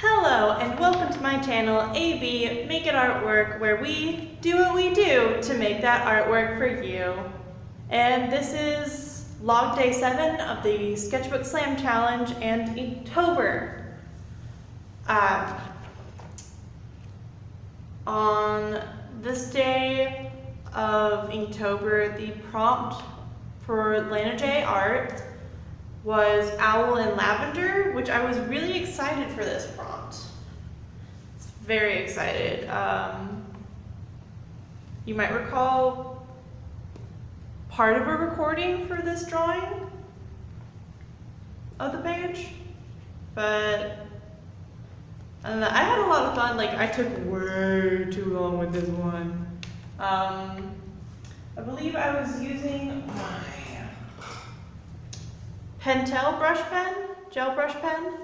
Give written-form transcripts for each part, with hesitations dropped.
Hello and welcome to my channel, AB Make It Artwork, where we do what we do to make that artwork for you. And this is log day 7 of the Sketchbook Slam Challenge and Inktober. On this day of Inktober, the prompt for Lana J Art was Owl and Lavender, which I was really excited for this prompt. Very excited. You might recall part of a recording for this drawing of the page, but I had a lot of fun. Like, I took way too long with this one. I believe I was using my Pentel brush pen, gel brush pen,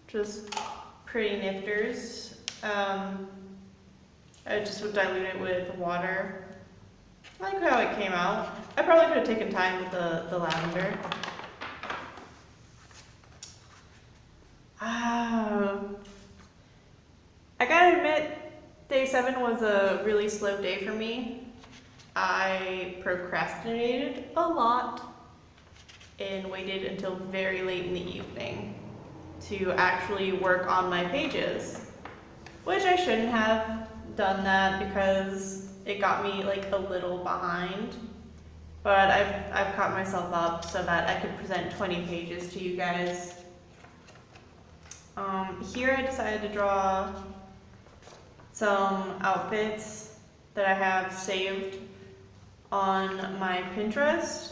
just pretty nifters. I just would dilute it with water. I like how it came out. I probably could have taken time with the lavender. I gotta admit, day 7 was a really slow day for me. I procrastinated a lot and waited until very late in the evening to actually work on my pages, which I shouldn't have done that because it got me like a little behind, but I've caught myself up so that I could present 20 pages to you guys. Here I decided to draw some outfits that I have saved on my Pinterest.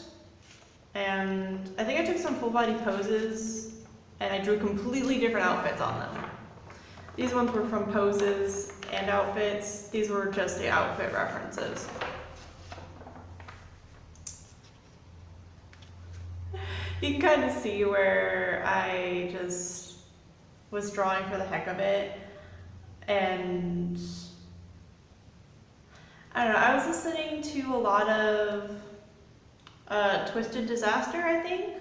And I think I took some full body poses and I drew completely different outfits on them. These ones were from poses and outfits. These were just the outfit references. You can kind of see where I just was drawing for the heck of it. And I don't know, I was listening to a lot of Twisted Disaster, I think.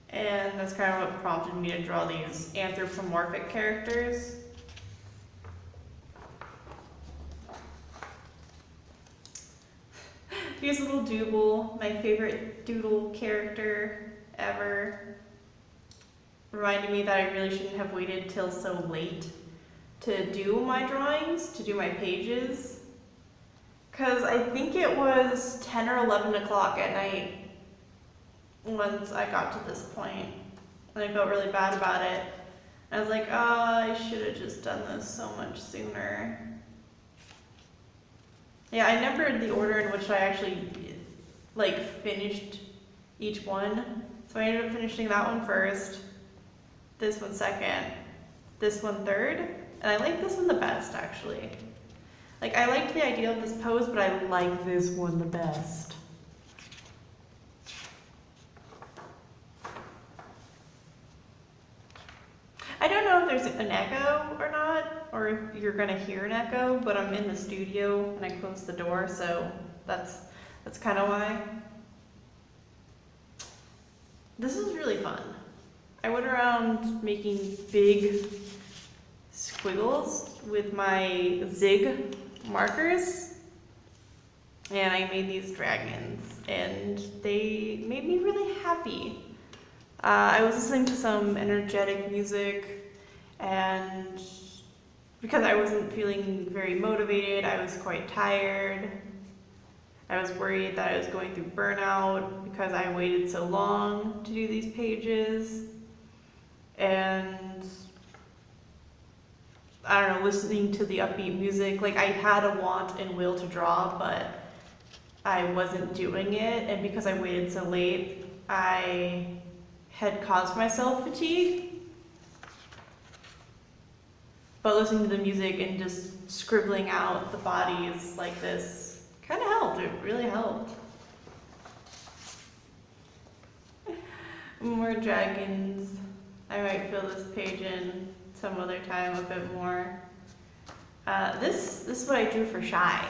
And that's kind of what prompted me to draw these anthropomorphic characters. Here's a little Doodle, my favorite doodle character ever. Reminded me that I really shouldn't have waited till so late to do my drawings, to do my pages. Because I think it was 10 or 11 o'clock at night once I got to this point, and I felt really bad about it. I was like, oh, I should have just done this so much sooner. Yeah, I numbered the order in which I actually finished each one. So I ended up finishing that one first, this one second, this one third, and I like this one the best actually. Like, I liked the idea of this pose, but I like this one the best. I don't know if there's an echo or not, or if you're gonna hear an echo, but I'm in the studio and I closed the door, so that's kind of why. This was really fun. I went around making big squiggles with my Zig markers, and I made these dragons, and they made me really happy. I was listening to some energetic music, and because I wasn't feeling very motivated, I was quite tired. I was worried that I was going through burnout because I waited so long to do these pages, and I don't know, listening to the upbeat music, like I had a want and will to draw, but I wasn't doing it, and because I waited so late, I had caused myself fatigue. But listening to the music and just scribbling out the bodies like this kind of helped, it really helped. More dragons. I might fill this page in some other time a bit more. This is what I drew for Shy.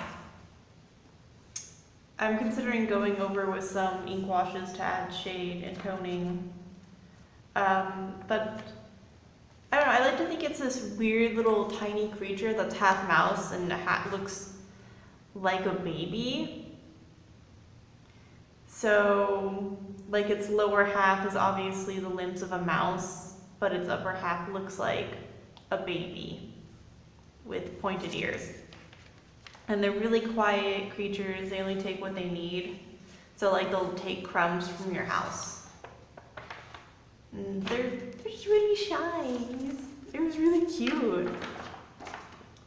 I'm considering going over with some ink washes to add shade and toning. But I don't know, I like to think it's this weird little tiny creature that's half mouse and looks like a baby. So, like its lower half is obviously the limbs of a mouse, but its upper half looks like a baby with pointed ears. And they're really quiet creatures, they only take what they need. So like they'll take crumbs from your house. And they're just really shy. It was really cute.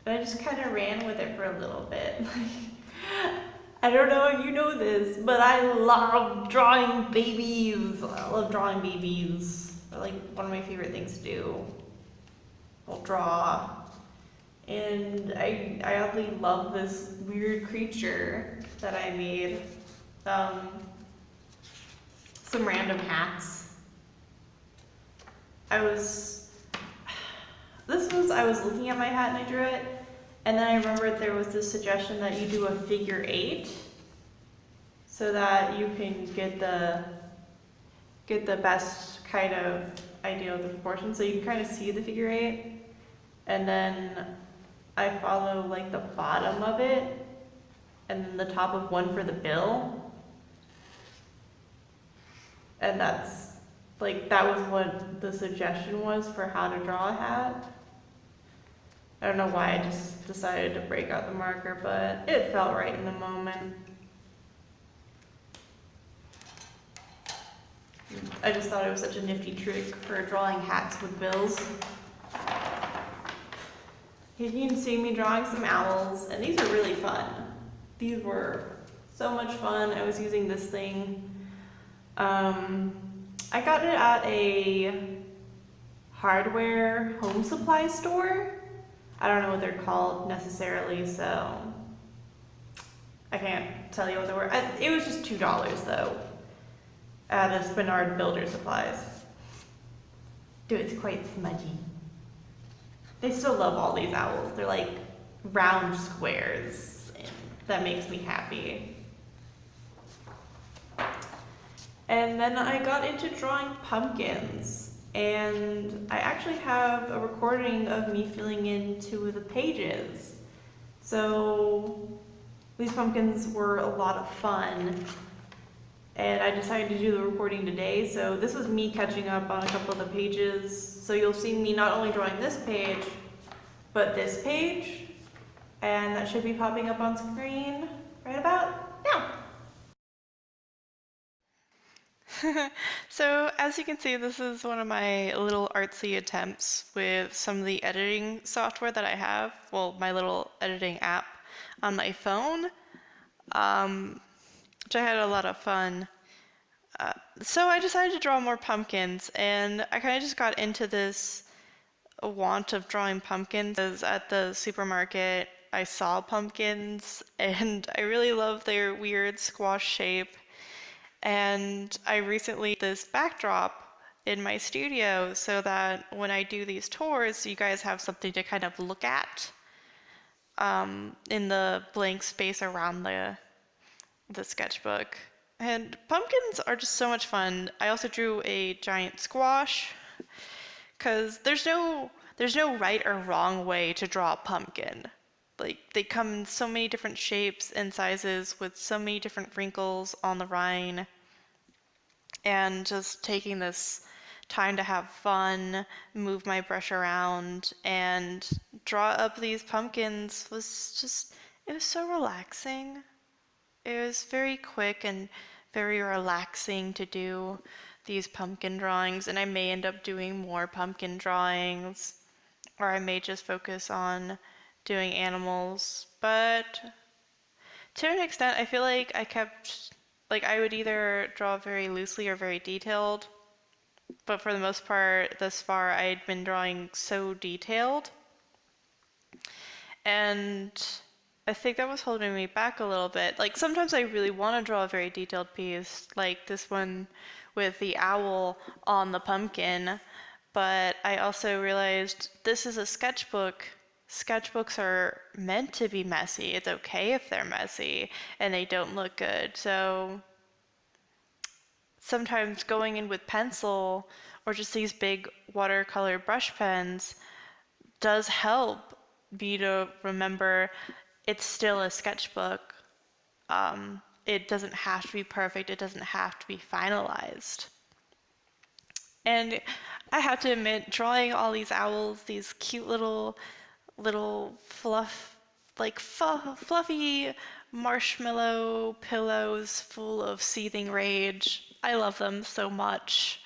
And I just kind of ran with it for a little bit. I don't know if you know this, but I love drawing babies. I love drawing babies. They're like one of my favorite things to do. I'll draw. And I oddly love this weird creature that I made. Some random hats. I was looking at my hat and I drew it, and then I remembered there was this suggestion that you do a figure 8 so that you can get the best kind of idea of the proportions, so you can kind of see the figure 8, and then I follow like the bottom of it and then the top of one for the bill. And that was what the suggestion was for how to draw a hat. I don't know why I just decided to break out the marker, but it felt right in the moment. I just thought it was such a nifty trick for drawing hats with bills. You can see me drawing some owls, and these are really fun. These were so much fun. I was using this thing. I got it at a hardware home supply store. I don't know what they're called necessarily, so I can't tell you what they were. It was just $2 though, at a Spinard Builder Supplies. Dude, it's quite smudgy. They still love all these owls. They're like round squares, and that makes me happy. And then I got into drawing pumpkins, and I actually have a recording of me filling in 2 of the pages. So these pumpkins were a lot of fun, and I decided to do the recording today. So this was me catching up on a couple of the pages. So you'll see me not only drawing this page, but this page, and that should be popping up on screen right about now. So as you can see, this is one of my little artsy attempts with some of the editing software that I have. Well, my little editing app on my phone, which I had a lot of fun. So I decided to draw more pumpkins, and I kind of just got into this want of drawing pumpkins. Because at the supermarket, I saw pumpkins, and I really love their weird squash shape. And I recently this backdrop in my studio so that when I do these tours, you guys have something to kind of look at in the blank space around the sketchbook. And pumpkins are just so much fun. I also drew a giant squash because there's no right or wrong way to draw a pumpkin. Like, they come in so many different shapes and sizes with so many different wrinkles on the rind. And just taking this time to have fun, move my brush around, and draw up these pumpkins was just, it was so relaxing. It was very quick and very relaxing to do these pumpkin drawings, and I may end up doing more pumpkin drawings, or I may just focus on doing animals. But to an extent, I feel like I would either draw very loosely or very detailed, but for the most part, thus far, I had been drawing so detailed, and I think that was holding me back a little bit. Like, sometimes I really want to draw a very detailed piece, like this one with the owl on the pumpkin, but I also realized this is a sketchbook. Sketchbooks are meant to be messy. It's okay if they're messy and they don't look good. So sometimes going in with pencil or just these big watercolor brush pens does help me to remember it's still a sketchbook. It doesn't have to be perfect. It doesn't have to be finalized. And I have to admit, drawing all these owls, these cute little fluffy marshmallow pillows full of seething rage. I love them so much.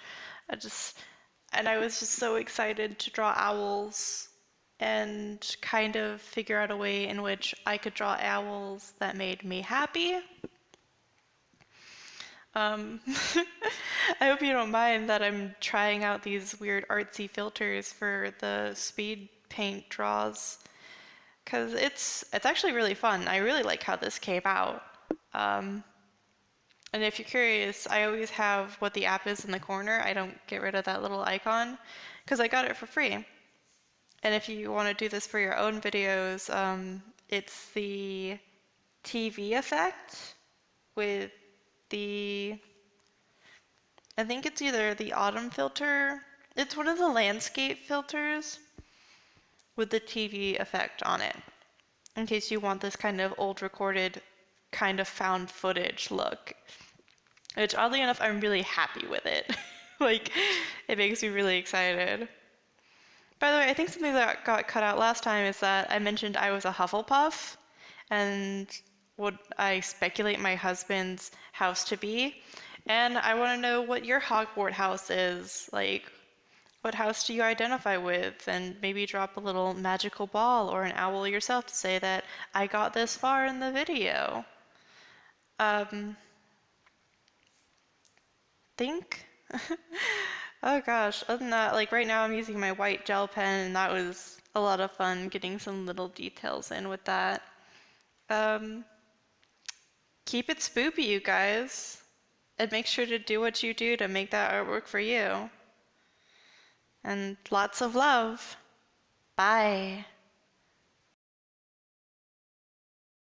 And I was just so excited to draw owls and kind of figure out a way in which I could draw owls that made me happy. I hope you don't mind that I'm trying out these weird artsy filters for the speed paint draws, because it's actually really fun. I really like how this came out. And if you're curious, I always have what the app is in the corner. I don't get rid of that little icon because I got it for free. And if you want to do this for your own videos, it's the TV effect with I think it's either the autumn filter. It's one of the landscape filters with the TV effect on it, in case you want this kind of old recorded, kind of found footage look. Which, oddly enough, I'm really happy with it. Like, it makes me really excited. By the way, I think something that got cut out last time is that I mentioned I was a Hufflepuff, and what I speculate my husband's house to be. And I want to know what your Hogwarts house is. Like, what house do you identify with? And maybe drop a little magical ball or an owl yourself to say that I got this far in the video. Think? Oh gosh, other than that, like right now I'm using my white gel pen, and that was a lot of fun getting some little details in with that. Keep it spoopy, you guys. And make sure to do what you do to make that artwork for you. And lots of love. Bye.